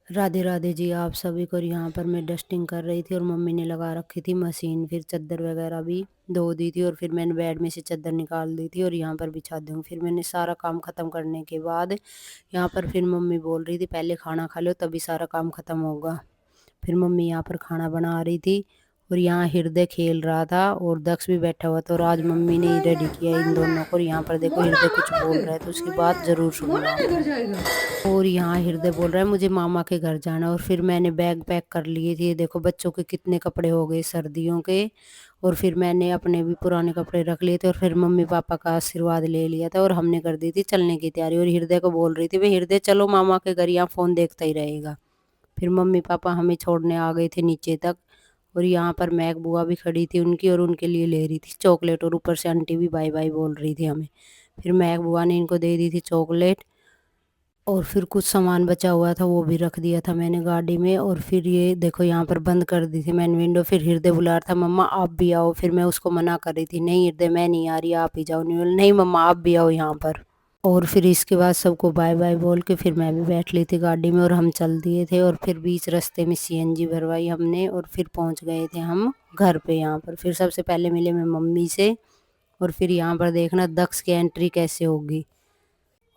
राधे राधे जी आप सभी को। और यहाँ पर मैं डस्टिंग कर रही थी और मम्मी ने लगा रखी थी मशीन, फिर चादर वगैरह भी धो दी थी और फिर मैंने बेड में से चादर निकाल दी थी और यहाँ पर बिछा दूँ। फिर मैंने सारा काम ख़त्म करने के बाद यहाँ पर फिर मम्मी बोल रही थी पहले खाना खा लो तभी सारा काम ख़त्म होगा। फिर मम्मी यहाँ पर खाना बना रही थी और यहाँ हृदय खेल रहा था और दक्ष भी बैठा हुआ था और आज मम्मी ने ही रेडी किया इन दोनों को। और यहाँ पर देखो हृदय कुछ बोल रहा है तो उसकी बात ज़रूर सुनना आप। और यहाँ हृदय बोल रहा है मुझे मामा के घर जाना। और फिर मैंने बैग पैक कर लिए थे। देखो बच्चों के कितने कपड़े हो गए सर्दियों के। और फिर मैंने अपने भी पुराने कपड़े रख लिए थे और फिर मम्मी पापा का आशीर्वाद ले लिया था और हमने कर दी थी चलने की तैयारी। और हृदय को बोल रही थी भाई हृदय चलो मामा के घर, यहाँ फ़ोन देखता ही रहेगा। फिर मम्मी पापा हमें छोड़ने आ गए थे नीचे तक। और यहाँ पर महक बुआ भी खड़ी थी उनकी और उनके लिए ले रही थी चॉकलेट और ऊपर से आंटी भी बाय बाय बोल रही थी हमें। फिर महक बुआ ने इनको दे दी थी चॉकलेट और फिर कुछ सामान बचा हुआ था वो भी रख दिया था मैंने गाड़ी में। और फिर ये देखो यहाँ पर बंद कर दी थी मैंने विंडो। फिर हृदय बुला रहा था मम्मा आप भी आओ। फिर मैं उसको मना कर रही थी नहीं हृदय मैं नहीं आ रही आप ही जाओ। नहीं बोले नहीं मम्मा आप भी आओ यहाँ पर। और फिर इसके बाद सबको बाय बाय बोल के फिर मैं भी बैठ ली थी गाड़ी में और हम चल दिए थे। और फिर बीच रास्ते में सीएनजी भरवाई हमने और फिर पहुंच गए थे हम घर पे। यहाँ पर फिर सबसे पहले मिले मैं मम्मी से। और फिर यहाँ पर देखना दक्ष की एंट्री कैसे होगी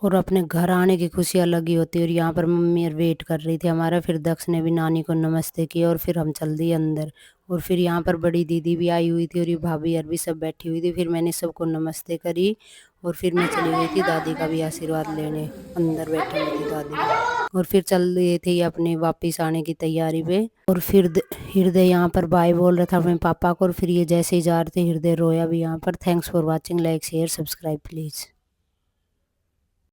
और अपने घर आने की खुशी अलग ही होती है। और यहाँ पर मम्मी और वेट कर रही थी हमारा। फिर दक्ष ने भी नानी को नमस्ते किया और फिर हम चल दिए अंदर। और फिर यहाँ पर बड़ी दीदी भी आई हुई थी और ये भाभी और भी सब बैठी हुई थी। फिर मैंने सबको नमस्ते करी और फिर मैं चली गई थी दादी का भी आशीर्वाद लेने। अंदर बैठी हुई थी दादी और फिर चल दिए थे ये अपने वापिस आने की तैयारी पे। और फिर हृदय यहाँ पर बाय बोल रहा था अपने पापा को। और फिर ये जैसे ही जा रहे थे हृदय रोया भी यहाँ पर। Thanks for watching, like share subscribe please.